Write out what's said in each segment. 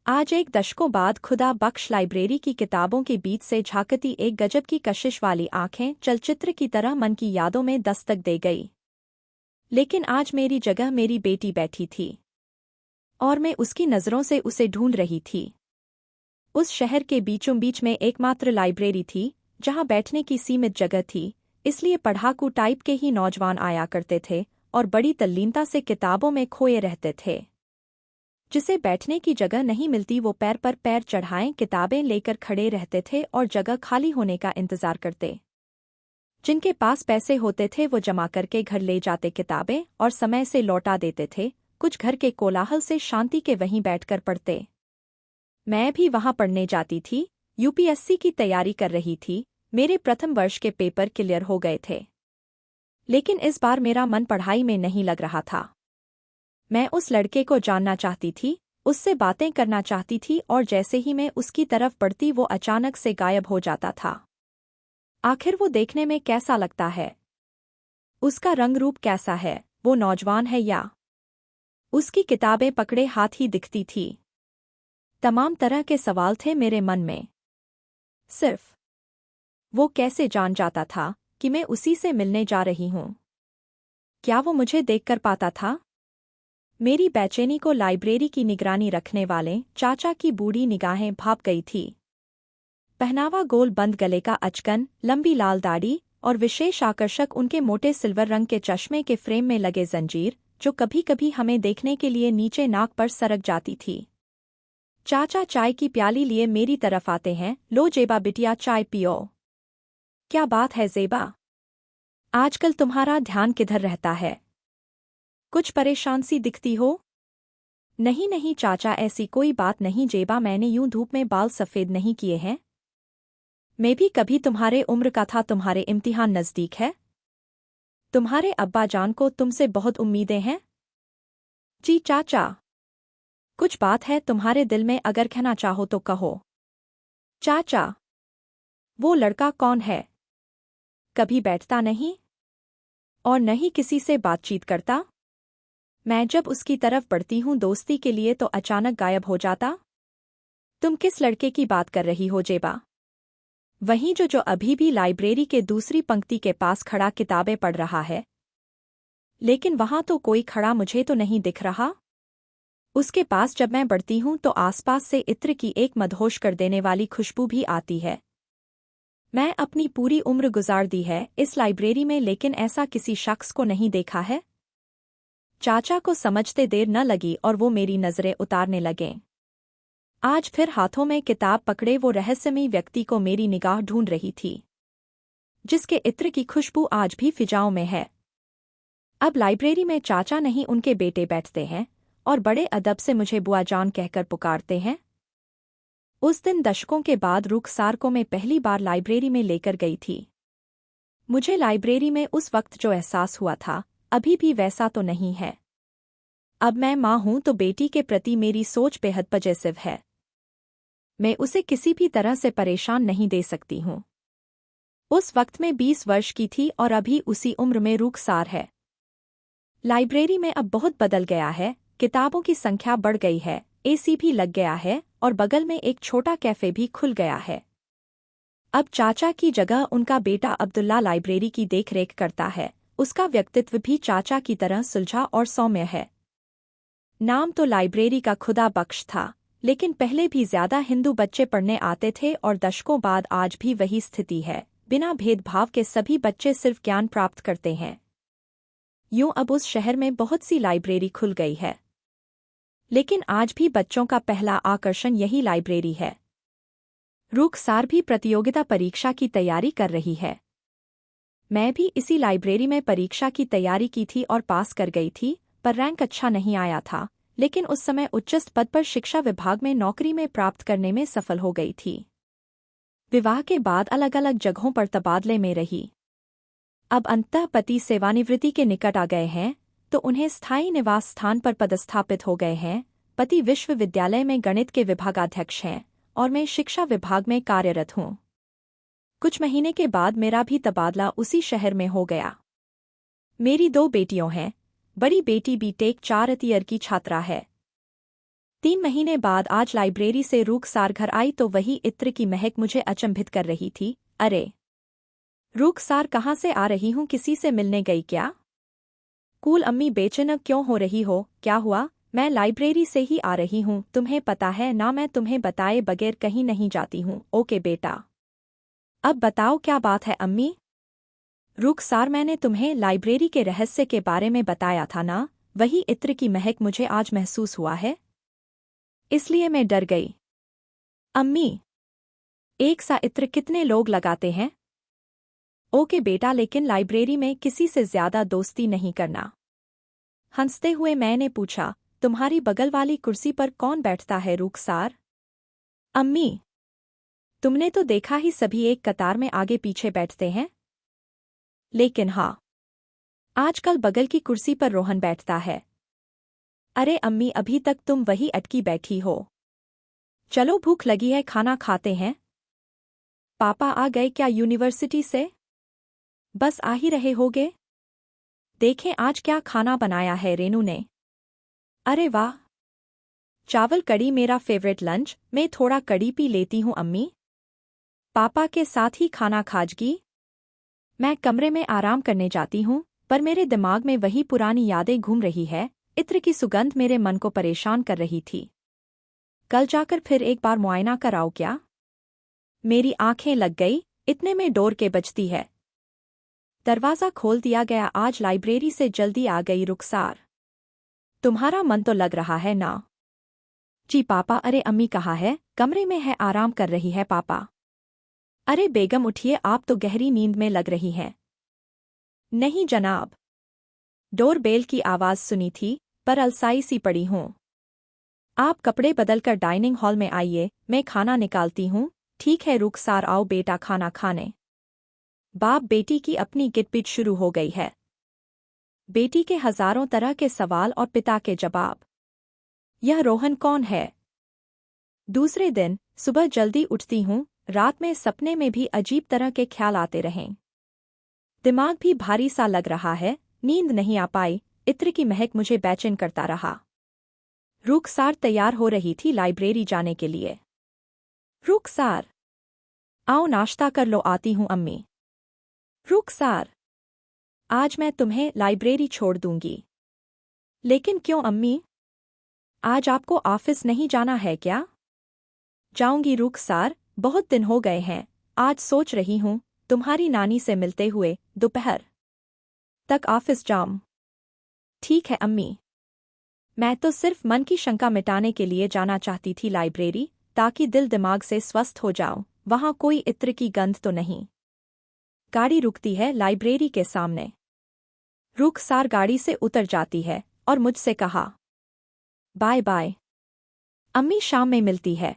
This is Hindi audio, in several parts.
आज एक दशकों बाद खुदा बख्श लाइब्रेरी की किताबों के बीच से झांकती एक गजब की कशिश वाली आंखें चलचित्र की तरह मन की यादों में दस्तक दे गई। लेकिन आज मेरी जगह मेरी बेटी बैठी थी और मैं उसकी नज़रों से उसे ढूंढ रही थी। उस शहर के बीचों बीच में एकमात्र लाइब्रेरी थी जहां बैठने की सीमित जगह थी, इसलिए पढ़ाकू टाइप के ही नौजवान आया करते थे और बड़ी तल्लीनता से किताबों में खोए रहते थे। जिसे बैठने की जगह नहीं मिलती वो पैर पर पैर चढ़ाएं किताबें लेकर खड़े रहते थे और जगह खाली होने का इंतजार करते। जिनके पास पैसे होते थे वो जमा करके घर ले जाते किताबें और समय से लौटा देते थे। कुछ घर के कोलाहल से शांति के वहीं बैठकर पढ़ते। मैं भी वहां पढ़ने जाती थी। यूपीएससी की तैयारी कर रही थी। मेरे प्रथम वर्ष के पेपर क्लियर हो गए थे, लेकिन इस बार मेरा मन पढ़ाई में नहीं लग रहा था। मैं उस लड़के को जानना चाहती थी, उससे बातें करना चाहती थी और जैसे ही मैं उसकी तरफ बढ़ती वो अचानक से गायब हो जाता था। आखिर वो देखने में कैसा लगता है? उसका रंग रूप कैसा है? वो नौजवान है या? उसकी किताबें पकड़े हाथ ही दिखती थी। तमाम तरह के सवाल थे मेरे मन में। सिर्फ वो कैसे जान जाता था कि मैं उसी से मिलने जा रही हूं? क्या वो मुझे देखकर पाता था? मेरी बेचैनी को लाइब्रेरी की निगरानी रखने वाले चाचा की बूढ़ी निगाहें भाप गई थी। पहनावा गोल बंद गले का अचकन, लंबी लाल दाढ़ी और विशेष आकर्षक उनके मोटे सिल्वर रंग के चश्मे के फ्रेम में लगे जंजीर, जो कभी-कभी हमें देखने के लिए नीचे नाक पर सरक जाती थी। चाचा चाय की प्याली लिए मेरी तरफ आते हैं। लो जेबा बिटिया, चाय पियो। क्या बात है जेबा? आजकल तुम्हारा ध्यान किधर रहता है? कुछ परेशान सी दिखती हो? नहीं नहीं चाचा, ऐसी कोई बात नहीं जेबा, मैंने यूं धूप में बाल सफ़ेद नहीं किए हैं। मैं भी कभी तुम्हारे उम्र का था। तुम्हारे इम्तिहान नज़दीक है। तुम्हारे अब्बा जान को तुमसे बहुत उम्मीदें हैं। जी चाचा। कुछ बात है तुम्हारे दिल में, अगर कहना चाहो तो कहो। चाचा, वो लड़का कौन है? कभी बैठता नहीं और न ही किसी से बातचीत करता। मैं जब उसकी तरफ बढ़ती हूँ दोस्ती के लिए तो अचानक गायब हो जाता। तुम किस लड़के की बात कर रही हो जेबा? वहीं जो अभी भी लाइब्रेरी के दूसरी पंक्ति के पास खड़ा किताबें पढ़ रहा है। लेकिन वहां तो कोई खड़ा मुझे तो नहीं दिख रहा। उसके पास जब मैं बढ़ती हूँ तो आसपास से इत्र की एक मदहोश कर देने वाली खुशबू भी आती है। मैं अपनी पूरी उम्र गुजार दी है इस लाइब्रेरी में, लेकिन ऐसा किसी शख्स को नहीं देखा है। चाचा को समझते देर न लगी और वो मेरी नज़रें उतारने लगे। आज फिर हाथों में किताब पकड़े वो रहस्यमयी व्यक्ति को मेरी निगाह ढूंढ रही थी, जिसके इत्र की खुशबू आज भी फिजाओं में है। अब लाइब्रेरी में चाचा नहीं उनके बेटे बैठते हैं और बड़े अदब से मुझे बुआ जान कहकर पुकारते हैं। उस दिन दशकों के बाद रुखसार को मैं पहली बार लाइब्रेरी में लेकर गई थी। मुझे लाइब्रेरी में उस वक्त जो एहसास हुआ था अभी भी वैसा तो नहीं है। अब मैं माँ हूं तो बेटी के प्रति मेरी सोच बेहद पजेसिव है। मैं उसे किसी भी तरह से परेशान नहीं दे सकती हूँ। उस वक्त मैं 20 वर्ष की थी और अभी उसी उम्र में रुखसार है। लाइब्रेरी में अब बहुत बदल गया है। किताबों की संख्या बढ़ गई है, एसी भी लग गया है और बगल में एक छोटा कैफे भी खुल गया है। अब चाचा की जगह उनका बेटा अब्दुल्ला लाइब्रेरी की देखरेख करता है। उसका व्यक्तित्व भी चाचा की तरह सुलझा और सौम्य है। नाम तो लाइब्रेरी का खुदा बख्श था, लेकिन पहले भी ज्यादा हिंदू बच्चे पढ़ने आते थे और दशकों बाद आज भी वही स्थिति है। बिना भेदभाव के सभी बच्चे सिर्फ ज्ञान प्राप्त करते हैं। यूं अब उस शहर में बहुत सी लाइब्रेरी खुल गई है, लेकिन आज भी बच्चों का पहला आकर्षण यही लाइब्रेरी है। रुखसार भी प्रतियोगिता परीक्षा की तैयारी कर रही है। मैं भी इसी लाइब्रेरी में परीक्षा की तैयारी की थी और पास कर गई थी, पर रैंक अच्छा नहीं आया था। लेकिन उस समय उच्चस्थ पद पर शिक्षा विभाग में नौकरी में प्राप्त करने में सफल हो गई थी। विवाह के बाद अलग अलग जगहों पर तबादले में रही। अब अंततः पति सेवानिवृत्ति के निकट आ गए हैं तो उन्हें स्थायी निवास स्थान पर पदस्थापित हो गए हैं। पति विश्वविद्यालय में गणित के विभागाध्यक्ष हैं और मैं शिक्षा विभाग में कार्यरत हूँ। कुछ महीने के बाद मेरा भी तबादला उसी शहर में हो गया। मेरी 2 बेटियों हैं। बड़ी बेटी बीटेक 4 ईयर की छात्रा है। 3 महीने बाद आज लाइब्रेरी से रुखसार घर आई तो वही इत्र की महक मुझे अचंभित कर रही थी। अरे रुखसार, कहाँ से आ रही हूँ? किसी से मिलने गई क्या? कूल अम्मी, बेचैन क्यों हो रही हो? क्या हुआ? मैं लाइब्रेरी से ही आ रही हूँ, तुम्हें पता है ना, मैं तुम्हें बताए बगैर कहीं नहीं जाती हूँ। ओके बेटा, अब बताओ क्या बात है अम्मी? रुखसार, मैंने तुम्हें लाइब्रेरी के रहस्य के बारे में बताया था ना, वही इत्र की महक मुझे आज महसूस हुआ है, इसलिए मैं डर गई। अम्मी, एक सा इत्र कितने लोग लगाते हैं? ओके बेटा, लेकिन लाइब्रेरी में किसी से ज्यादा दोस्ती नहीं करना। हंसते हुए मैंने पूछा, तुम्हारी बगल वाली कुर्सी पर कौन बैठता है रुखसार? अम्मी, तुमने तो देखा ही, सभी एक कतार में आगे पीछे बैठते हैं। लेकिन हाँ, आजकल बगल की कुर्सी पर रोहन बैठता है। अरे अम्मी, अभी तक तुम वही अटकी बैठी हो। चलो, भूख लगी है, खाना खाते हैं। पापा आ गए क्या यूनिवर्सिटी से? बस आ ही रहे होगे। देखें आज क्या खाना बनाया है रेनू ने। अरे वाह, चावल कड़ी, मेरा फेवरेट लंच। मैं थोड़ा कड़ी पी लेती हूँ अम्मी। पापा के साथ ही खाना खाजगी। मैं कमरे में आराम करने जाती हूँ, पर मेरे दिमाग में वही पुरानी यादें घूम रही है। इत्र की सुगंध मेरे मन को परेशान कर रही थी। कल जाकर फिर एक बार मुआयना कराओ क्या? मेरी आंखें लग गई, इतने में डोर के बजती है। दरवाज़ा खोल दिया गया। आज लाइब्रेरी से जल्दी आ गई रुखसार। तुम्हारा मन तो लग रहा है ना? जी पापा। अरे अम्मी कहाँ है? कमरे में है, आराम कर रही है पापा। अरे बेगम उठिए, आप तो गहरी नींद में लग रही हैं। नहीं जनाब। डोर बेल की आवाज़ सुनी थी, पर अलसाई सी पड़ी हूँ। आप कपड़े बदलकर डाइनिंग हॉल में आइए, मैं खाना निकालती हूँ। ठीक है रुखसार, आओ बेटा खाना खाने। बाप बेटी की अपनी गिटपिट शुरू हो गई है। बेटी के हजारों तरह के सवाल और पिता के जवाब। यह रोहन कौन है? दूसरे दिन सुबह जल्दी उठती हूँ, रात में सपने में भी अजीब तरह के ख्याल आते रहें। दिमाग भी भारी सा लग रहा है, नींद नहीं आ पाई, इत्र की महक मुझे बेचैन करता रहा। रुखसार तैयार हो रही थी लाइब्रेरी जाने के लिए। रुखसार, आओ नाश्ता कर लो, आती हूँ अम्मी। रुखसार, आज मैं तुम्हें लाइब्रेरी छोड़ दूंगी। लेकिन क्यों अम्मी? आज आपको ऑफिस नहीं जाना है क्या? जाऊंगी रुखसार, बहुत दिन हो गए हैं। आज सोच रही हूँ तुम्हारी नानी से मिलते हुए दोपहर तक ऑफिस जाऊं। ठीक है अम्मी। मैं तो सिर्फ मन की शंका मिटाने के लिए जाना चाहती थी लाइब्रेरी, ताकि दिल दिमाग से स्वस्थ हो जाऊं। वहां कोई इत्र की गंध तो नहीं। गाड़ी रुकती है लाइब्रेरी के सामने। रुखसार गाड़ी से उतर जाती है और मुझसे कहा, बाय बाय अम्मी, शाम में मिलती है।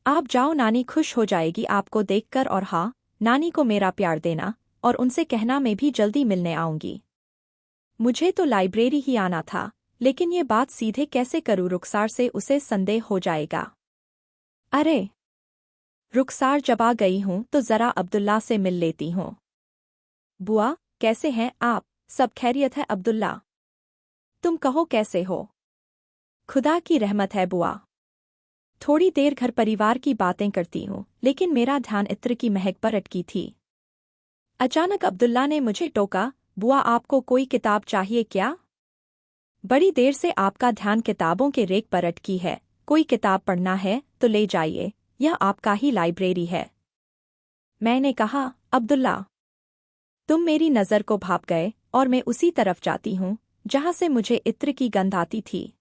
आप जाओ, नानी खुश हो जाएगी आपको देखकर, और हाँ, नानी को मेरा प्यार देना और उनसे कहना मैं भी जल्दी मिलने आऊंगी। मुझे तो लाइब्रेरी ही आना था, लेकिन ये बात सीधे कैसे करूं रुखसार से, उसे संदेह हो जाएगा। अरे रुखसार, जब आ गई हूं तो जरा अब्दुल्ला से मिल लेती हूं। बुआ, कैसे हैं आप? सब खैरियत है अब्दुल्ला। तुम कहो कैसे हो? खुदा की रहमत है बुआ। थोड़ी देर घर परिवार की बातें करती हूँ, लेकिन मेरा ध्यान इत्र की महक पर अटकी थी। अचानक अब्दुल्ला ने मुझे टोका, बुआ आपको कोई किताब चाहिए क्या? बड़ी देर से आपका ध्यान किताबों के रेक पर अटकी है। कोई किताब पढ़ना है तो ले जाइए, यह आपका ही लाइब्रेरी है। मैंने कहा, अब्दुल्ला, तुम मेरी नज़र को भाप गए और मैं उसी तरफ जाती हूँ जहाँ से मुझे इत्र की गंध आती थी।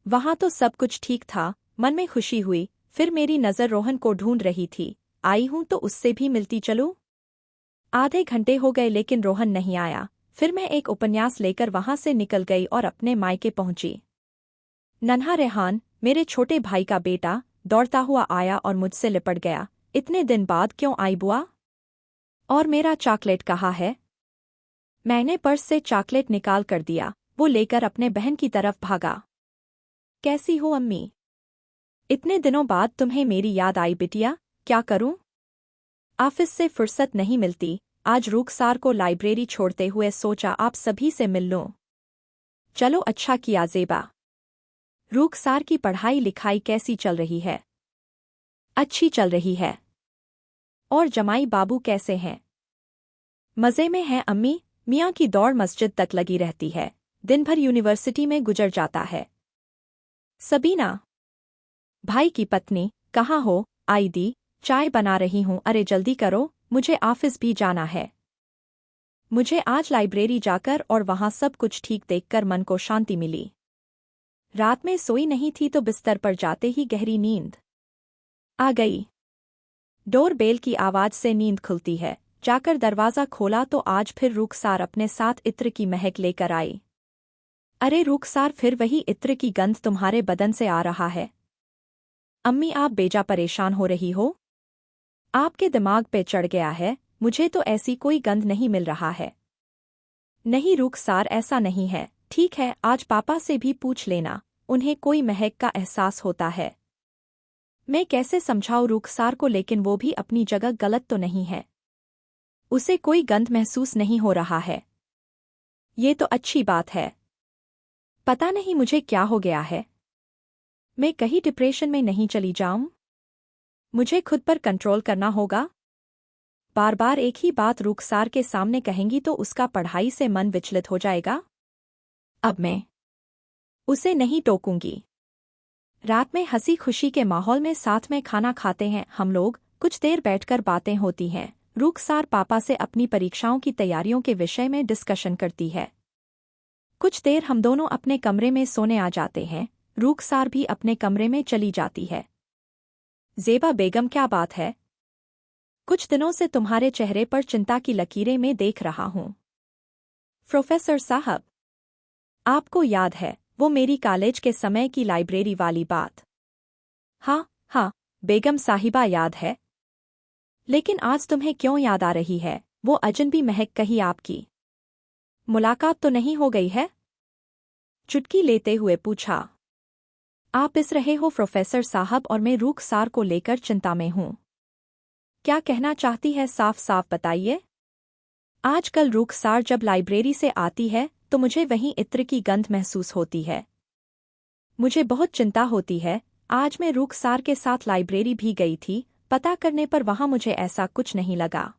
वहाँ तो सब कुछ ठीक था, मन में खुशी हुई। फिर मेरी नज़र रोहन को ढूंढ रही थी। आई हूँ तो उससे भी मिलती चलूं। आधे घंटे हो गए लेकिन रोहन नहीं आया। फिर मैं एक उपन्यास लेकर वहाँ से निकल गई और अपने मायके पहुंची। नन्हा रेहान, मेरे छोटे भाई का बेटा, दौड़ता हुआ आया और मुझसे लिपट गया। इतने दिन बाद क्यों आई बुआ? और मेरा चॉकलेट कहाँ है? मैंने पर्स से चॉकलेट निकाल कर दिया। वो लेकर अपने बहन की तरफ भागा। कैसी हो अम्मी? इतने दिनों बाद तुम्हें मेरी याद आई बिटिया। क्या करूं? ऑफिस से फुर्सत नहीं मिलती। आज रुखसार को लाइब्रेरी छोड़ते हुए सोचा आप सभी से मिल लूं। चलो, अच्छा किया ज़ेबा। रुखसार की पढ़ाई लिखाई कैसी चल रही है? अच्छी चल रही है। और जमाई बाबू कैसे हैं? मज़े में हैं अम्मी। मियाँ की दौड़ मस्जिद तक लगी रहती है, दिन भर यूनिवर्सिटी में गुजर जाता है। सबीना, भाई की पत्नी, कहाँ हो? आई दी, चाय बना रही हूँ। अरे जल्दी करो, मुझे ऑफिस भी जाना है। मुझे आज लाइब्रेरी जाकर और वहाँ सब कुछ ठीक देखकर मन को शांति मिली। रात में सोई नहीं थी तो बिस्तर पर जाते ही गहरी नींद आ गई। डोर बेल की आवाज से नींद खुलती है। जाकर दरवाजा खोला तो आज फिर रुखसार अपने साथ इत्र की महक लेकर आई। अरे रुखसार, फिर वही इत्र की गंध तुम्हारे बदन से आ रहा है। अम्मी, आप बेजा परेशान हो रही हो? आपके दिमाग पे चढ़ गया है? मुझे तो ऐसी कोई गंध नहीं मिल रहा है। नहीं रुखसार, ऐसा नहीं है। ठीक है, आज पापा से भी पूछ लेना, उन्हें कोई महक का एहसास होता है। मैं कैसे समझाऊं रुखसार को, लेकिन वो भी अपनी जगह गलत तो नहीं है। उसे कोई गंध महसूस नहीं हो रहा है। ये तो अच्छी बात है। पता नहीं मुझे क्या हो गया है। मैं कहीं डिप्रेशन में नहीं चली जाऊं? मुझे खुद पर कंट्रोल करना होगा। बार बार एक ही बात रुखसार के सामने कहेंगी तो उसका पढ़ाई से मन विचलित हो जाएगा। अब मैं उसे नहीं टोकूंगी। रात में हंसी खुशी के माहौल में साथ में खाना खाते हैं हम लोग। कुछ देर बैठकर बातें होती हैं। रुखसार पापा से अपनी परीक्षाओं की तैयारियों के विषय में डिस्कशन करती है। कुछ देर हम दोनों अपने कमरे में सोने आ जाते हैं। रुखसार भी अपने कमरे में चली जाती है। ज़ेबा बेगम, क्या बात है? कुछ दिनों से तुम्हारे चेहरे पर चिंता की लकीरें मैं देख रहा हूं। प्रोफेसर साहब, आपको याद है वो मेरी कॉलेज के समय की लाइब्रेरी वाली बात? हाँ हाँ बेगम साहिबा, याद है। लेकिन आज तुम्हें क्यों याद आ रही है? वो अजनबी महक कहीं आपकी मुलाकात तो नहीं हो गई है? चुटकी लेते हुए पूछा। आप इस रहे हो प्रोफेसर साहब, और मैं रुखसार को लेकर चिंता में हूं। क्या कहना चाहती है, साफ साफ बताइए। आजकल रुखसार जब लाइब्रेरी से आती है तो मुझे वहीं इत्र की गंध महसूस होती है। मुझे बहुत चिंता होती है। आज मैं रुखसार के साथ लाइब्रेरी भी गई थी, पता करने पर वहां मुझे ऐसा कुछ नहीं लगा।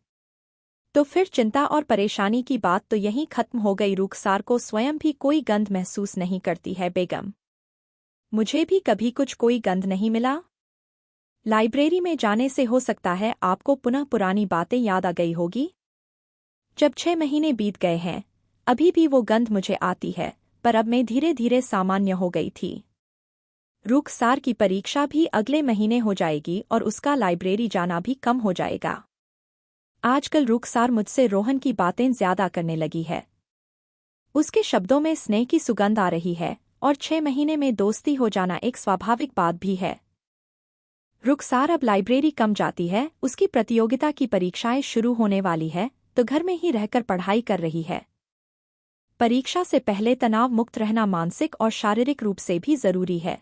तो फिर चिंता और परेशानी की बात तो यहीं खत्म हो गई। रुखसार को स्वयं भी कोई गंध महसूस नहीं करती है बेगम। मुझे भी कभी कुछ कोई गंध नहीं मिला। लाइब्रेरी में जाने से हो सकता है आपको पुनः पुरानी बातें याद आ गई होगी। जब 6 महीने बीत गए हैं, अभी भी वो गंध मुझे आती है, पर अब मैं धीरे धीरे सामान्य हो गई थी। रुखसार की परीक्षा भी अगले महीने हो जाएगी और उसका लाइब्रेरी जाना भी कम हो जाएगा। आजकल रुखसार मुझसे रोहन की बातें ज्यादा करने लगी है। उसके शब्दों में स्नेह की सुगंध आ रही है और 6 महीने में दोस्ती हो जाना एक स्वाभाविक बात भी है। रुखसार अब लाइब्रेरी कम जाती है। उसकी प्रतियोगिता की परीक्षाएं शुरू होने वाली है तो घर में ही रहकर पढ़ाई कर रही है। परीक्षा से पहले तनाव मुक्त रहना मानसिक और शारीरिक रूप से भी जरूरी है।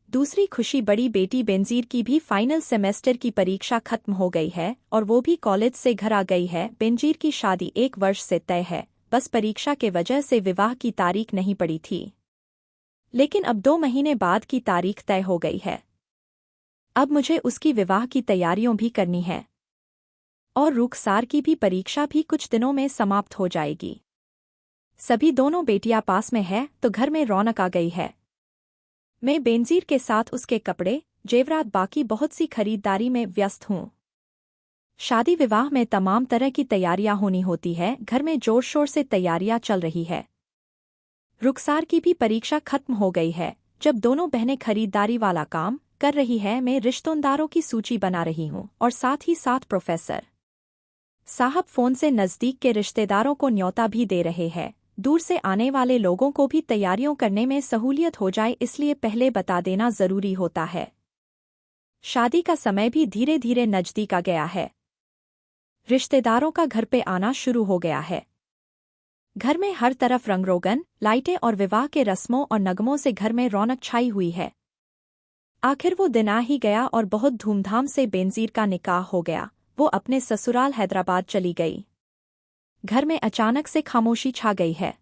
दूसरी खुशी, बड़ी बेटी बेनजीर की भी फाइनल सेमेस्टर की परीक्षा खत्म हो गई है और वो भी कॉलेज से घर आ गई है। बेनजीर की शादी 1 वर्ष से तय है, बस परीक्षा के वजह से विवाह की तारीख नहीं पड़ी थी। लेकिन अब 2 महीने बाद की तारीख तय हो गई है। अब मुझे उसकी विवाह की तैयारियों भी करनी है और रुखसार की भी परीक्षा भी कुछ दिनों में समाप्त हो जाएगी। सभी दोनों बेटियां पास में है तो घर में रौनक आ गई है। मैं बेनजीर के साथ उसके कपड़े, जेवरात, बाकी बहुत सी खरीदारी में व्यस्त हूँ। शादी विवाह में तमाम तरह की तैयारियां होनी होती है। घर में जोर शोर से तैयारियां चल रही है। रुखसार की भी परीक्षा खत्म हो गई है। जब दोनों बहनें खरीदारी वाला काम कर रही है, मैं रिश्तेदारों की सूची बना रही हूँ और साथ ही साथ प्रोफेसर साहब फोन से नज़दीक के रिश्तेदारों को न्योता भी दे रहे हैं। दूर से आने वाले लोगों को भी तैयारियों करने में सहूलियत हो जाए, इसलिए पहले बता देना जरूरी होता है। शादी का समय भी धीरे धीरे नजदीक आ गया है। रिश्तेदारों का घर पे आना शुरू हो गया है। घर में हर तरफ रंग-रोगन, लाइटें और विवाह के रस्मों और नगमों से घर में रौनक छाई हुई है। आखिर वो दिन आ ही गया और बहुत धूमधाम से बेनजीर का निकाह हो गया। वो अपने ससुराल हैदराबाद चली गई। घर में अचानक से खामोशी छा गई है।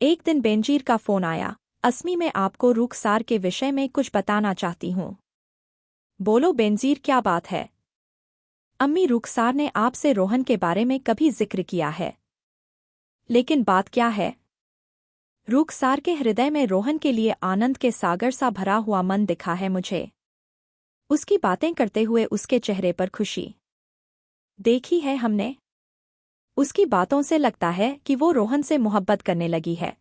एक दिन बेनजीर का फोन आया। अस्मी मैं आपको रुखसार के विषय में कुछ बताना चाहती हूँ। बोलो बेनजीर, क्या बात है? अम्मी, रुखसार ने आपसे रोहन के बारे में कभी जिक्र किया है। लेकिन बात क्या है? रुखसार के हृदय में रोहन के लिए आनंद के सागर सा भरा हुआ मन दिखा है मुझे। उसकी बातें करते हुए उसके चेहरे पर खुशी देखी है हमने। उसकी बातों से लगता है कि वो रोहन से मोहब्बत करने लगी है।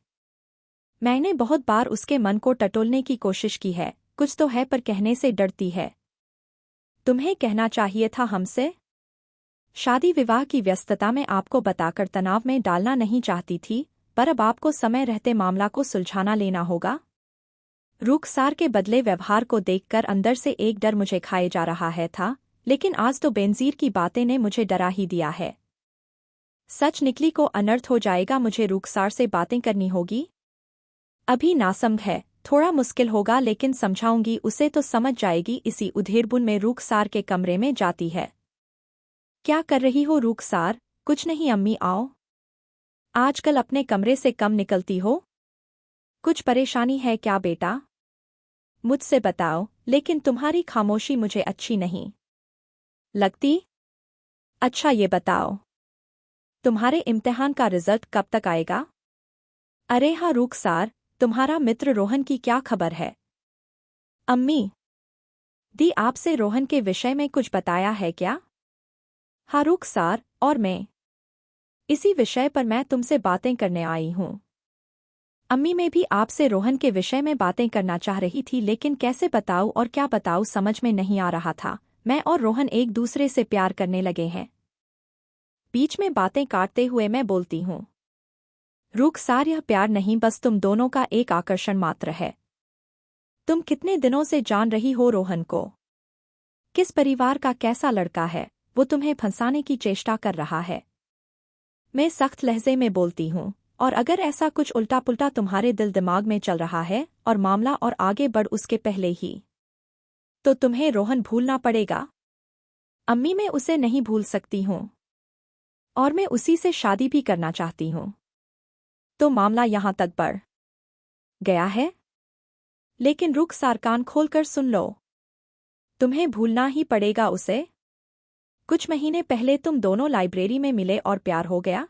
मैंने बहुत बार उसके मन को टटोलने की कोशिश की है, कुछ तो है पर कहने से डरती है। तुम्हें कहना चाहिए था हमसे। शादी विवाह की व्यस्तता में आपको बताकर तनाव में डालना नहीं चाहती थी, पर अब आपको समय रहते मामला को सुलझाना लेना होगा। रुखसार के बदले व्यवहार को देखकर अंदर से एक डर मुझे खाए जा रहा है था, लेकिन आज तो बेनजीर की बातें ने मुझे डरा ही दिया है। सच निकली को अनर्थ हो जाएगा, मुझे रुखसार से बातें करनी होगी। अभी नासमझ है, थोड़ा मुश्किल होगा, लेकिन समझाऊंगी उसे तो समझ जाएगी। इसी उधेड़बुन में रुखसार के कमरे में जाती है। क्या कर रही हो रुखसार? कुछ नहीं अम्मी, आओ। आजकल अपने कमरे से कम निकलती हो? कुछ परेशानी है क्या बेटा? मुझसे बताओ, लेकिन तुम्हारी खामोशी मुझे अच्छी नहीं लगती। अच्छा ये बताओ, तुम्हारे इम्तिहान का रिजल्ट कब तक आएगा? अरे हाँ रुखसार, तुम्हारा मित्र रोहन की क्या खबर है? अम्मी, दी आपसे रोहन के विषय में कुछ बताया है क्या? हाँ रुखसार, और मैं इसी विषय पर मैं तुमसे बातें करने आई हूँ। अम्मी, मैं भी आपसे रोहन के विषय में बातें करना चाह रही थी, लेकिन कैसे बताऊँ और क्या बताऊँ समझ में नहीं आ रहा था। मैं और रोहन एक दूसरे से प्यार करने लगे हैं। बीच में बातें काटते हुए मैं बोलती हूँ, रुखसार, यह प्यार नहीं, बस तुम दोनों का एक आकर्षण मात्र है। तुम कितने दिनों से जान रही हो रोहन को? किस परिवार का कैसा लड़का है? वो तुम्हें फंसाने की चेष्टा कर रहा है। मैं सख्त लहजे में बोलती हूँ, और अगर ऐसा कुछ उल्टा पुल्टा तुम्हारे दिल दिमाग में चल रहा है और मामला और आगे बढ़ उसके पहले ही, तो तुम्हें रोहन भूलना पड़ेगा। अम्मी, मैं उसे नहीं भूल सकती हूँ, और मैं उसी से शादी भी करना चाहती हूँ। तो मामला यहाँ तक बढ़ गया है। लेकिन रुखसार, कान खोलकर सुन लो, तुम्हें भूलना ही पड़ेगा उसे। कुछ महीने पहले तुम दोनों लाइब्रेरी में मिले और प्यार हो गया।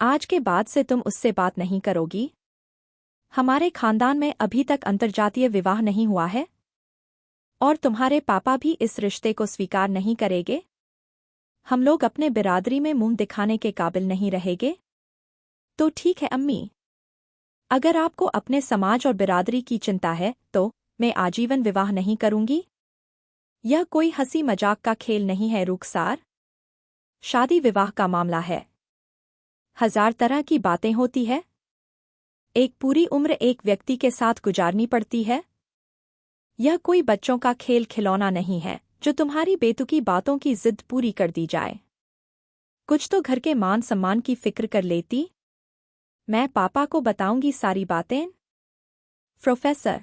आज के बाद से तुम उससे बात नहीं करोगी। हमारे खानदान में अभी तक अंतर्जातीय विवाह नहीं हुआ है, और तुम्हारे पापा भी इस रिश्ते को स्वीकार नहीं करेंगे। हम लोग अपने बिरादरी में मुंह दिखाने के काबिल नहीं रहेंगे। तो ठीक है अम्मी, अगर आपको अपने समाज और बिरादरी की चिंता है तो मैं आजीवन विवाह नहीं करूंगी। यह कोई हंसी मजाक का खेल नहीं है रुखसार। शादी विवाह का मामला है। हजार तरह की बातें होती है। एक पूरी उम्र एक व्यक्ति के साथ गुजारनी पड़ती है। यह कोई बच्चों का खेल खिलौना नहीं है जो तुम्हारी बेतुकी बातों की जिद पूरी कर दी जाए। कुछ तो घर के मान सम्मान की फिक्र कर लेती। मैं पापा को बताऊंगी सारी बातें। प्रोफेसर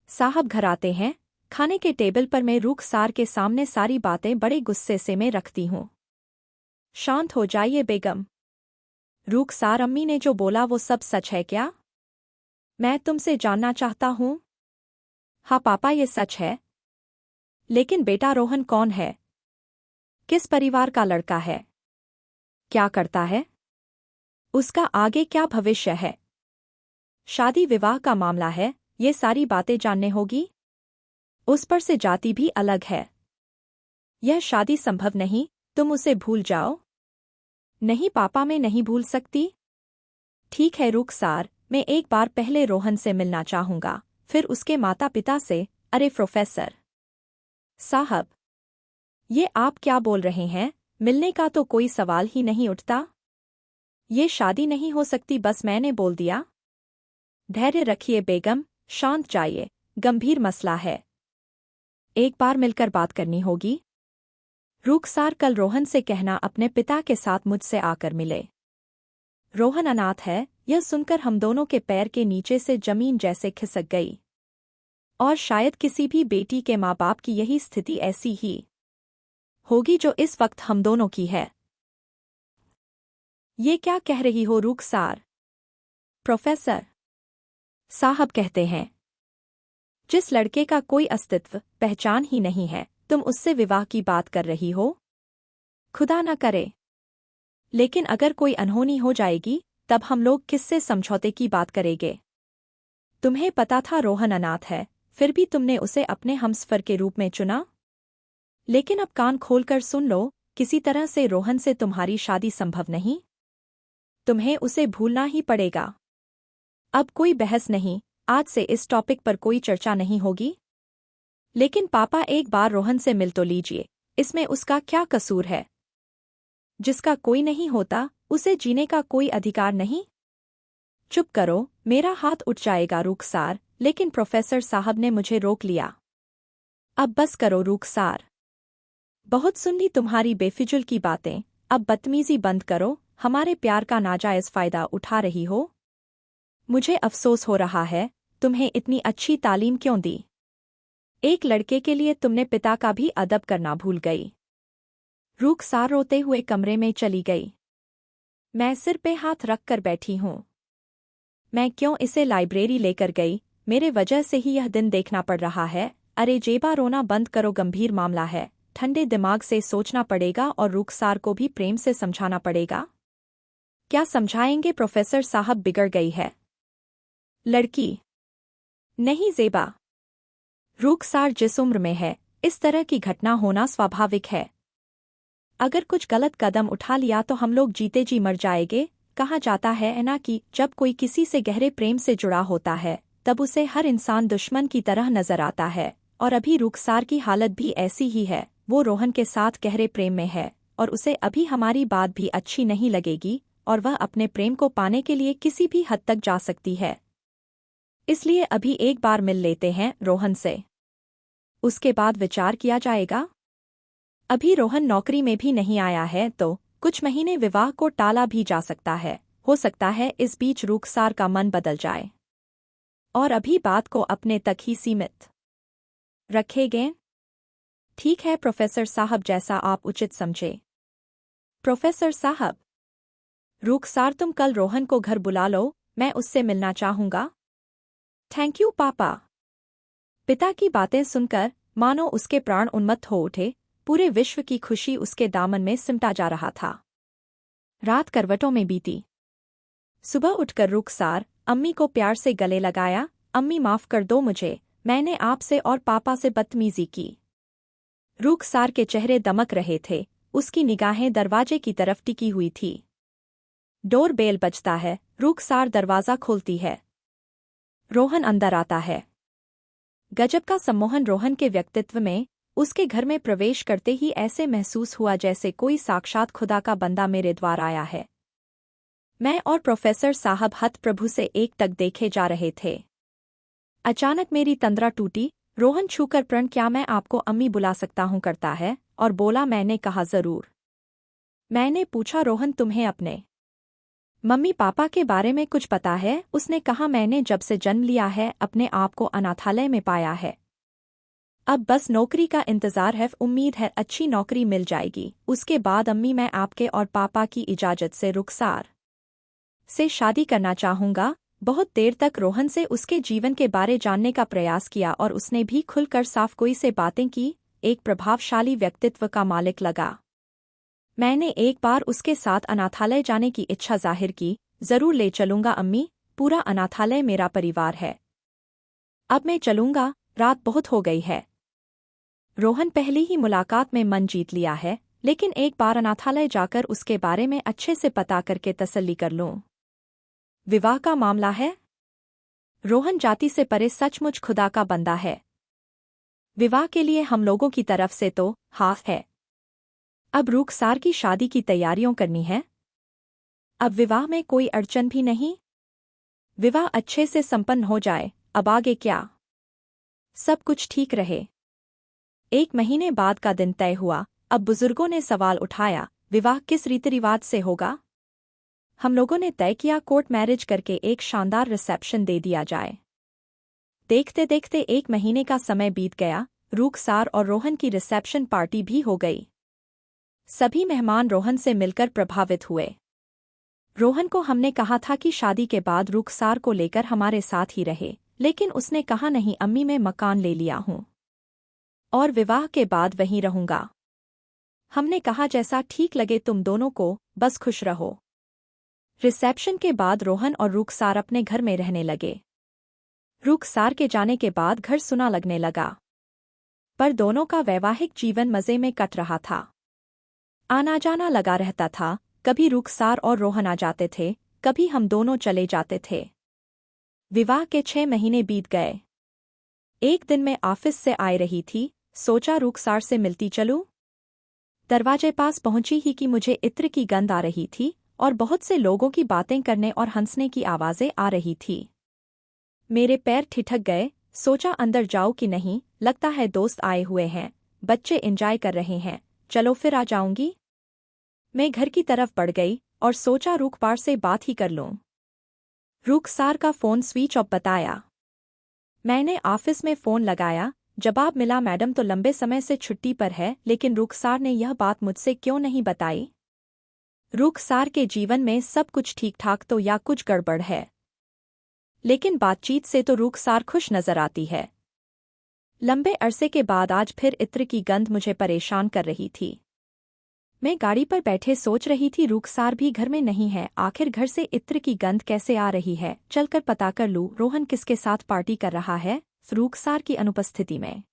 साहब घर आते हैं। खाने के टेबल पर मैं रुखसार के सामने सारी बातें बड़े गुस्से से मैं रखती हूँ। शांत हो जाइए बेगम। रुखसार, अम्मी ने जो बोला वो सब सच है क्या? मैं तुमसे जानना चाहता हूँ। हाँ पापा, ये सच है। लेकिन बेटा, रोहन कौन है? किस परिवार का लड़का है? क्या करता है? उसका आगे क्या भविष्य है? शादी विवाह का मामला है, ये सारी बातें जानने होगी। उस पर से जाति भी अलग है। यह शादी संभव नहीं, तुम उसे भूल जाओ। नहीं पापा, मैं नहीं भूल सकती। ठीक है रुखसार, मैं एक बार पहले रोहन से मिलना चाहूंगा, फिर उसके माता पिता से। अरे प्रोफेसर साहब, ये आप क्या बोल रहे हैं? मिलने का तो कोई सवाल ही नहीं उठता। ये शादी नहीं हो सकती, बस मैंने बोल दिया। धैर्य रखिए बेगम, शांत जाइए, गंभीर मसला है। एक बार मिलकर बात करनी होगी। रुखसार, कल रोहन से कहना अपने पिता के साथ मुझसे आकर मिले। रोहन अनाथ है। यह सुनकर हम दोनों के पैर के नीचे से जमीन जैसे खिसक गई। और शायद किसी भी बेटी के माँ बाप की यही स्थिति ऐसी ही होगी जो इस वक्त हम दोनों की है। ये क्या कह रही हो रुखसार? प्रोफेसर साहब कहते हैं, जिस लड़के का कोई अस्तित्व पहचान ही नहीं है, तुम उससे विवाह की बात कर रही हो? खुदा न करे। लेकिन अगर कोई अनहोनी हो जाएगी, तब हम लोग किससे समझौते की बात करेंगे? तुम्हें पता था रोहन अनाथ है, फिर भी तुमने उसे अपने हमसफर के रूप में चुना। लेकिन अब कान खोलकर सुन लो, किसी तरह से रोहन से तुम्हारी शादी संभव नहीं। तुम्हें उसे भूलना ही पड़ेगा। अब कोई बहस नहीं, आज से इस टॉपिक पर कोई चर्चा नहीं होगी। लेकिन पापा, एक बार रोहन से मिल तो लीजिए, इसमें उसका क्या कसूर है? जिसका कोई नहीं होता, उसे जीने का कोई अधिकार नहीं। चुप करो, मेरा हाथ उठ जाएगा रुखसार, लेकिन प्रोफेसर साहब ने मुझे रोक लिया। अब बस करो रुखसार, बहुत सुन ली तुम्हारी बेफिजुल की बातें, अब बदतमीजी बंद करो, हमारे प्यार का नाजायज फायदा उठा रही हो। मुझे अफसोस हो रहा है, तुम्हें इतनी अच्छी तालीम क्यों दी? एक लड़के के लिए तुमने पिता का भी अदब करना भूल गई। रुखसार रोते हुए कमरे में चली गई। मैं सिर पे हाथ रख कर बैठी हूँ। मैं क्यों इसे लाइब्रेरी लेकर गई? मेरे वजह से ही यह दिन देखना पड़ रहा है। अरे जेबा, रोना बंद करो, गंभीर मामला है, ठंडे दिमाग से सोचना पड़ेगा और रुखसार को भी प्रेम से समझाना पड़ेगा। क्या समझाएंगे प्रोफेसर साहब? बिगड़ गई है लड़की। नहीं जेबा, रुखसार जिस उम्र में है, इस तरह की घटना होना स्वाभाविक है। अगर कुछ गलत कदम उठा लिया तो हम लोग जीते जी मर जाएंगे। कहा जाता है ना कि जब कोई किसी से गहरे प्रेम से जुड़ा होता है, तब उसे हर इंसान दुश्मन की तरह नजर आता है। और अभी रुखसार की हालत भी ऐसी ही है। वो रोहन के साथ गहरे प्रेम में है और उसे अभी हमारी बात भी अच्छी नहीं लगेगी और वह अपने प्रेम को पाने के लिए किसी भी हद तक जा सकती है। इसलिए अभी एक बार मिल लेते हैं रोहन से, उसके बाद विचार किया जाएगा। अभी रोहन नौकरी में भी नहीं आया है, तो कुछ महीने विवाह को टाला भी जा सकता है। हो सकता है इस बीच रुखसार का मन बदल जाए और अभी बात को अपने तक ही सीमित रखेंगे। ठीक है प्रोफेसर साहब, जैसा आप उचित समझे। प्रोफेसर साहब, रुखसार तुम कल रोहन को घर बुला लो, मैं उससे मिलना चाहूंगा। थैंक यू पापा। पिता की बातें सुनकर मानो उसके प्राण उन्मत्त हो उठे। पूरे विश्व की खुशी उसके दामन में सिमटा जा रहा था। रात करवटों में बीती। सुबह उठकर रुखसार अम्मी को प्यार से गले लगाया। अम्मी, माफ कर दो मुझे, मैंने आपसे और पापा से बदतमीजी की। रुखसार के चेहरे दमक रहे थे, उसकी निगाहें दरवाजे की तरफ टिकी हुई थी। डोर बेल बजता है, रुखसार दरवाजा खोलती है। रोहन अंदर आता है। गजब का सम्मोहन रोहन के व्यक्तित्व में। उसके घर में प्रवेश करते ही ऐसे महसूस हुआ जैसे कोई साक्षात खुदा का बंदा मेरे द्वार आया है। मैं और प्रोफेसर साहब हतप्रभु से एकटक देखे जा रहे थे। अचानक मेरी तंद्रा टूटी। रोहन छूकर, प्रण, क्या मैं आपको अम्मी बुला सकता हूँ करता है? और बोला। मैंने कहा जरूर। मैंने पूछा, रोहन तुम्हें अपने मम्मी पापा के बारे में कुछ पता है? उसने कहा, मैंने जब से जन्म लिया है अपने आप को अनाथालय में पाया है। अब बस नौकरी का इंतजार है। उम्मीद है अच्छी नौकरी मिल जाएगी। उसके बाद अम्मी, मैं आपके और पापा की इजाजत से रुखसार से शादी करना चाहूंगा। बहुत देर तक रोहन से उसके जीवन के बारे जानने का प्रयास किया और उसने भी खुलकर साफ कोई से बातें की। एक प्रभावशाली व्यक्तित्व का मालिक लगा। मैंने एक बार उसके साथ अनाथालय जाने की इच्छा जाहिर की। जरूर ले चलूंगा अम्मी, पूरा अनाथालय मेरा परिवार है। अब मैं चलूंगा, रात बहुत हो गई है। रोहन पहली ही मुलाकात में मन जीत लिया है, लेकिन एक बार अनाथालय जाकर उसके बारे में अच्छे से पता करके तसल्ली कर लूं। विवाह का मामला है। रोहन जाति से परे सचमुच खुदा का बंदा है। विवाह के लिए हम लोगों की तरफ से तो हाफ है। अब रुखसार की शादी की तैयारियों करनी है। अब विवाह में कोई अड़चन भी नहीं। विवाह अच्छे से संपन्न हो जाए, अब आगे क्या? सब कुछ ठीक रहे। 1 महीने बाद का दिन तय हुआ। अब बुजुर्गों ने सवाल उठाया, विवाह किस रीति रिवाज से होगा? हम लोगों ने तय किया कोर्ट मैरिज करके एक शानदार रिसेप्शन दे दिया जाए। देखते देखते 1 महीने का समय बीत गया। रुखसार और रोहन की रिसेप्शन पार्टी भी हो गई। सभी मेहमान रोहन से मिलकर प्रभावित हुए। रोहन को हमने कहा था कि शादी के बाद रुखसार को लेकर हमारे साथ ही रहे, लेकिन उसने कहा नहीं अम्मी मैं मकान ले लिया हूँ और विवाह के बाद वहीं रहूंगा। हमने कहा जैसा ठीक लगे तुम दोनों को, बस खुश रहो। रिसेप्शन के बाद रोहन और रुखसार अपने घर में रहने लगे। रुखसार के जाने के बाद घर सुना लगने लगा, पर दोनों का वैवाहिक जीवन मजे में कट रहा था। आना जाना लगा रहता था, कभी रुखसार और रोहन आ जाते थे, कभी हम दोनों चले जाते थे। विवाह के 6 महीने बीत गए। एक दिन मैं ऑफिस से आ रही थी, सोचा रुखसार से मिलती चलूं। दरवाजे पास पहुंची ही कि मुझे इत्र की गंध आ रही थी और बहुत से लोगों की बातें करने और हंसने की आवाजें आ रही थी। मेरे पैर ठिठक गए, सोचा अंदर जाओ कि नहीं, लगता है दोस्त आए हुए हैं, बच्चे एंजॉय कर रहे हैं, चलो फिर आ जाऊंगी। मैं घर की तरफ बढ़ गई और सोचा रुखसार से बात ही कर लूं। रुखसार का फोन स्विच ऑफ बताया। मैंने ऑफिस में फोन लगाया, जवाब मिला मैडम तो लंबे समय से छुट्टी पर है, लेकिन रुखसार ने यह बात मुझसे क्यों नहीं बताई। रुखसार के जीवन में सब कुछ ठीक ठाक तो या कुछ गड़बड़ है, लेकिन बातचीत से तो रुखसार खुश नजर आती है। लंबे अरसे के बाद आज फिर इत्र की गंध मुझे परेशान कर रही थी। मैं गाड़ी पर बैठे सोच रही थी रुखसार भी घर में नहीं है, आखिर घर से इत्र की गंध कैसे आ रही है, चलकर पता कर लूं रोहन किसके साथ पार्टी कर रहा है रुखसार की अनुपस्थिति में।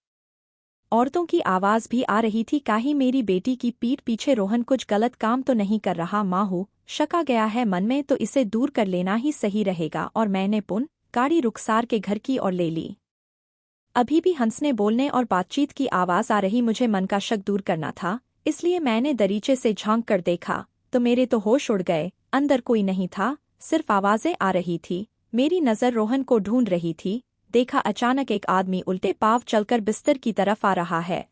औरतों की आवाज भी आ रही थी, काहे मेरी बेटी की पीठ पीछे रोहन कुछ गलत काम तो नहीं कर रहा। माँ हो शक आ गया है मन में, तो इसे दूर कर लेना ही सही रहेगा। और मैंने पुन गाड़ी रुखसार के घर की ओर ले ली। अभी भी हंसने बोलने और बातचीत की आवाज आ रही, मुझे मन का शक दूर करना था, इसलिए मैंने दरीचे से झांक कर देखा तो मेरे तो होश उड़ गए। अंदर कोई नहीं था, सिर्फ आवाजें आ रही थी। मेरी नजर रोहन को ढूंढ रही थी, देखा अचानक एक आदमी उल्टे पांव चलकर बिस्तर की तरफ आ रहा है।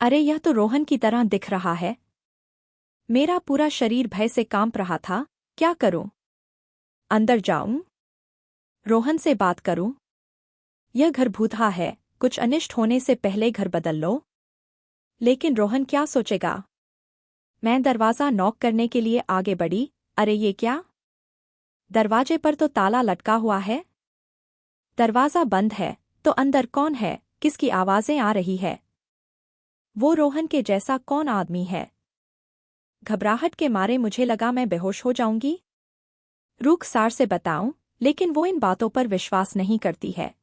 अरे यह तो रोहन की तरह दिख रहा है। मेरा पूरा शरीर भय से कांप रहा था, क्या करूं? अंदर जाऊं? रोहन से बात करूं? यह घर भूतहा है, कुछ अनिष्ट होने से पहले घर बदल लो। लेकिन रोहन क्या सोचेगा? मैं दरवाजा नॉक करने के लिए आगे बढ़ी, अरे ये क्या? दरवाजे पर तो ताला लटका हुआ है। दरवाजा बंद है, तो अंदर कौन है, किसकी आवाजें आ रही है? वो रोहन के जैसा कौन आदमी है? घबराहट के मारे मुझे लगा मैं बेहोश हो जाऊंगी। रुखसार से बताऊं, लेकिन वो इन बातों पर विश्वास नहीं करती है।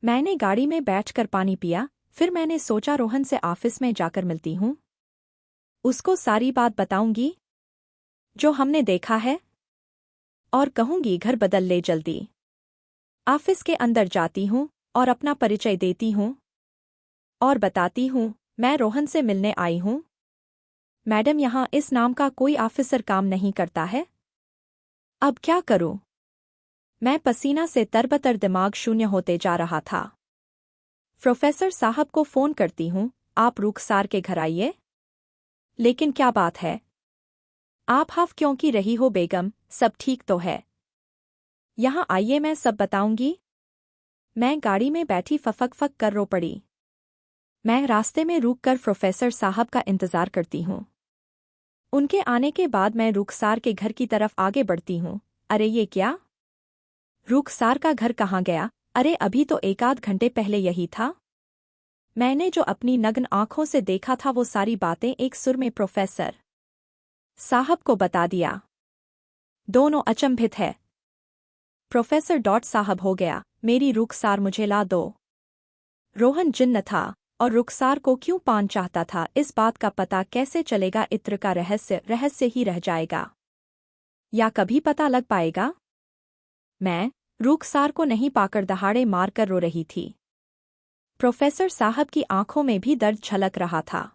मैंने गाड़ी में बैठकर पानी पिया, फिर मैंने सोचा रोहन से ऑफिस में जाकर मिलती हूँ, उसको सारी बात बताऊंगी जो हमने देखा है, और कहूंगी घर बदल ले जल्दी। ऑफिस के अंदर जाती हूँ और अपना परिचय देती हूँ और बताती हूँ मैं रोहन से मिलने आई हूँ। मैडम यहाँ इस नाम का कोई ऑफिसर काम नहीं करता है। अब क्या करूँ? मैं पसीना से तरबतर, दिमाग शून्य होते जा रहा था। प्रोफेसर साहब को फोन करती हूँ, आप रुखसार के घर आइए। लेकिन क्या बात है? आप हाफ क्यों की रही हो बेगम, सब ठीक तो है? यहाँ आइए मैं सब बताऊंगी। मैं गाड़ी में बैठी फक कर रो पड़ी। मैं रास्ते में रुककर प्रोफेसर साहब का इंतजार करती हूँ। उनके आने के बाद मैं रुखसार के घर की तरफ आगे बढ़ती हूँ। अरे ये क्या? रुखसार का घर कहाँ गया? अरे अभी तो 1 आध घंटे पहले यही था। मैंने जो अपनी नग्न आंखों से देखा था वो सारी बातें एक सुर में प्रोफेसर साहब को बता दिया। दोनों अचंभित है। प्रोफेसर डॉट साहब हो गया, मेरी रुखसार मुझे ला दो। रोहन जिन्न था और रुखसार को क्यों पान चाहता था, इस बात का पता कैसे चलेगा? इत्र का रहस्य ही रह जाएगा, या कभी पता लग पाएगा? मैं रुखसार को नहीं पाकर दहाड़े मारकर रो रही थी। प्रोफेसर साहब की आंखों में भी दर्द झलक रहा था।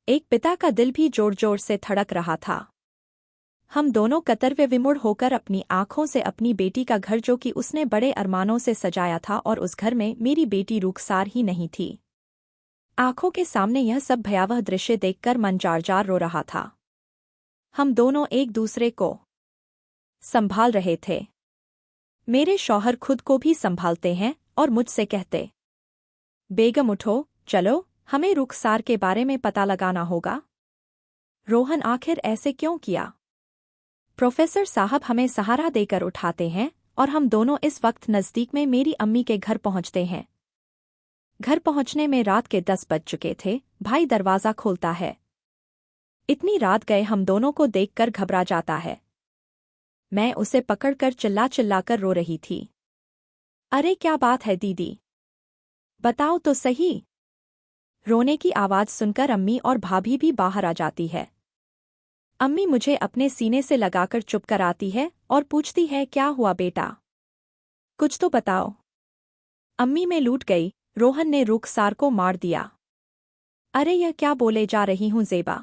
एक पिता का दिल भी जोर जोर से धड़क रहा था। हम दोनों कतरवे विमुड़ होकर अपनी आंखों से अपनी बेटी का घर, जो कि उसने बड़े अरमानों से सजाया था, और उस घर में मेरी बेटी रुखसार ही नहीं थी। आंखों के सामने यह सब भयावह दृश्य देखकर मन जार जार रो रहा था। हम दोनों एक दूसरे को संभाल रहे थे। मेरे शौहर खुद को भी संभालते हैं और मुझसे कहते, बेगम उठो, चलो, हमें रुखसार के बारे में पता लगाना होगा। रोहन आखिर ऐसे क्यों किया? प्रोफेसर साहब हमें सहारा देकर उठाते हैं और हम दोनों इस वक्त नज़दीक में मेरी अम्मी के घर पहुंचते हैं। घर पहुंचने में रात के 10 बज चुके थे। भाई दरवाज़ा खोलता है। इतनी रात गए हम दोनों को देखकर घबरा जाता है। मैं उसे पकड़कर चिल्ला चिल्लाकर रो रही थी। अरे क्या बात है दीदी, बताओ तो सही। रोने की आवाज़ सुनकर अम्मी और भाभी भी बाहर आ जाती है। अम्मी मुझे अपने सीने से लगाकर चुप कराती है और पूछती है, क्या हुआ बेटा, कुछ तो बताओ। अम्मी मैं लूट गई, रोहन ने रुखसार को मार दिया। अरे यह क्या बोले जा रही हूँ ज़ेबा,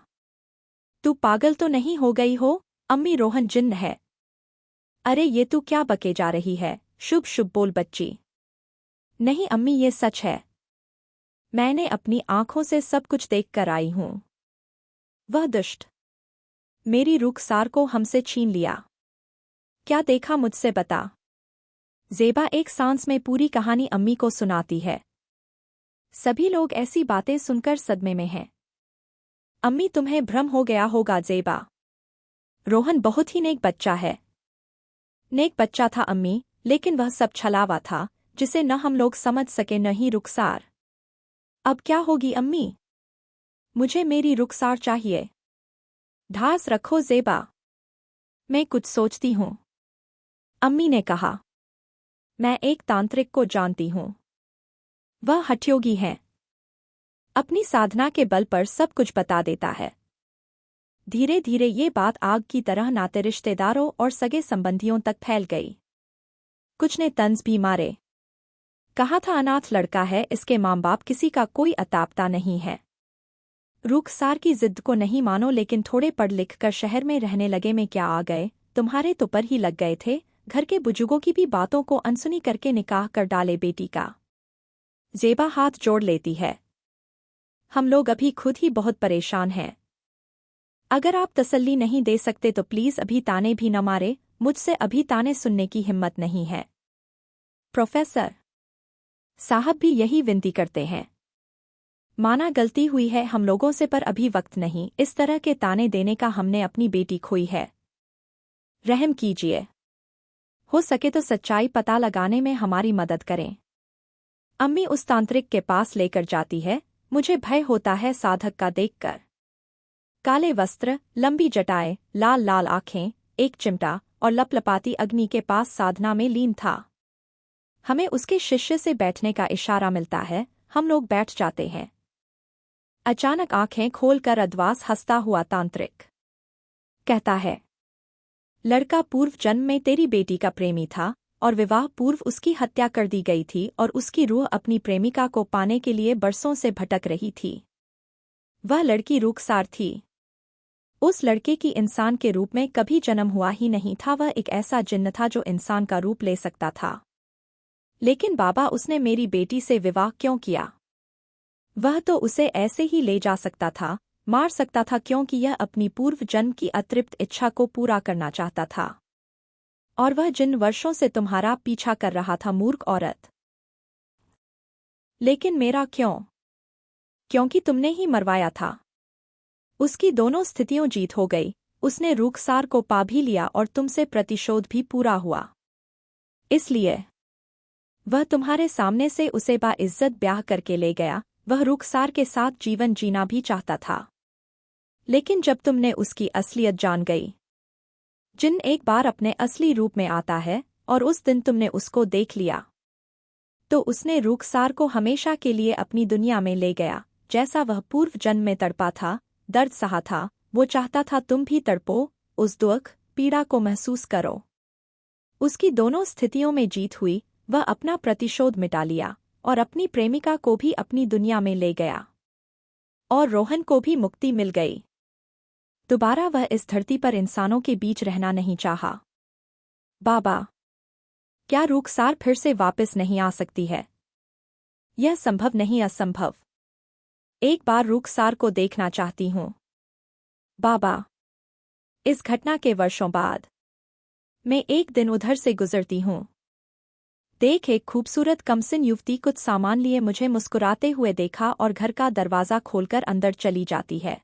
तू पागल तो नहीं हो गई हो? अम्मी रोहन जिन्न है। अरे ये तू क्या बके जा रही है, शुभ शुभ बोल बच्ची। नहीं अम्मी ये सच है, मैंने अपनी आंखों से सब कुछ देख कर आई हूँ। वह दुष्ट मेरी रुखसार को हमसे छीन लिया। क्या देखा मुझसे बता। ज़ेबा एक सांस में पूरी कहानी अम्मी को सुनाती है। सभी लोग ऐसी बातें सुनकर सदमे में हैं। अम्मी तुम्हें भ्रम हो गया होगा ज़ेबा, रोहन बहुत ही नेक बच्चा है। नेक बच्चा था अम्मी, लेकिन वह सब छलावा था जिसे न हम लोग समझ सके न ही रुखसार। अब क्या होगी अम्मी? मुझे मेरी रुखसार चाहिए। ढास रखो ज़ेबा, मैं कुछ सोचती हूँ। अम्मी ने कहा, मैं एक तांत्रिक को जानती हूँ। वह हठयोगी है, अपनी साधना के बल पर सब कुछ बता देता है। धीरे धीरे ये बात आग की तरह नाते रिश्तेदारों और सगे संबंधियों तक फैल गई। कुछ ने तंज भी मारे, कहा था अनाथ लड़का है, इसके माँ बाप किसी का कोई अतापता नहीं है। रुखसार की जिद को नहीं मानो, लेकिन थोड़े पढ़ लिख कर शहर में रहने लगे, में क्या आ गए, तुम्हारे तो पर ही लग गए थे। घर के बुजुर्गों की भी बातों को अनसुनी करके निकाह कर डाले बेटी का। ज़ेबा हाथ जोड़ लेती है, हम लोग अभी खुद ही बहुत परेशान हैं। अगर आप तसल्ली नहीं दे सकते तो प्लीज़ अभी ताने भी न मारे, मुझसे अभी ताने सुनने की हिम्मत नहीं है। प्रोफेसर साहब भी यही विनती करते हैं। माना गलती हुई है हम लोगों से, पर अभी वक्त नहीं इस तरह के ताने देने का, हमने अपनी बेटी खोई है। रहम कीजिए, हो सके तो सच्चाई पता लगाने में हमारी मदद करें। अम्मी उस तांत्रिक के पास लेकर जाती है। मुझे भय होता है साधक का देखकर। काले वस्त्र, लंबी जटाएं, लाल लाल आंखें, एक चिमटा और लपलपाती अग्नि के पास साधना में लीन था। हमें उसके शिष्य से बैठने का इशारा मिलता है, हम लोग बैठ जाते हैं। अचानक आंखें खोलकर अद्वास हंसता हुआ तांत्रिक कहता है, लड़का पूर्व जन्म में तेरी बेटी का प्रेमी था और विवाह पूर्व उसकी हत्या कर दी गई थी और उसकी रूह अपनी प्रेमिका को पाने के लिए बरसों से भटक रही थी। वह लड़की रुखसार थी। उस लड़के की इंसान के रूप में कभी जन्म हुआ ही नहीं था। वह एक ऐसा जिन्न था जो इंसान का रूप ले सकता था। लेकिन बाबा, उसने मेरी बेटी से विवाह क्यों किया? वह तो उसे ऐसे ही ले जा सकता था, मार सकता था, क्योंकि यह अपनी पूर्व जन्म की अतृप्त इच्छा को पूरा करना चाहता था। और वह जिन वर्षों से तुम्हारा पीछा कर रहा था, मूर्ख औरत। लेकिन मेरा क्यों? क्योंकि तुमने ही मरवाया था। उसकी दोनों स्थितियों जीत हो गई। उसने रुखसार को पा भी लिया और तुमसे प्रतिशोध भी पूरा हुआ। इसलिए वह तुम्हारे सामने से उसे बाइज्जत ब्याह करके ले गया। वह रुखसार के साथ जीवन जीना भी चाहता था। लेकिन जब तुमने उसकी असलियत जान गई, जिन एक बार अपने असली रूप में आता है, और उस दिन तुमने उसको देख लिया, तो उसने रुखसार को हमेशा के लिए अपनी दुनिया में ले गया। जैसा वह पूर्व जन्म में तड़पा था, दर्द सहा था, वो चाहता था तुम भी तड़पो, उस दुख पीड़ा को महसूस करो। उसकी दोनों स्थितियों में जीत हुई। वह अपना प्रतिशोध मिटा लिया और अपनी प्रेमिका को भी अपनी दुनिया में ले गया, और रोहन को भी मुक्ति मिल गई। दोबारा वह इस धरती पर इंसानों के बीच रहना नहीं चाहा। बाबा, क्या रुखसार फिर से वापस नहीं आ सकती है? यह संभव नहीं, असंभव। एक बार रुखसार को देखना चाहती हूँ। बाबा, इस घटना के वर्षों बाद मैं एक दिन उधर से गुजरती हूँ। देख, एक खूबसूरत कमसिन युवती कुछ सामान लिए मुझे मुस्कुराते हुए देखा और घर का दरवाज़ा खोलकर अंदर चली जाती है।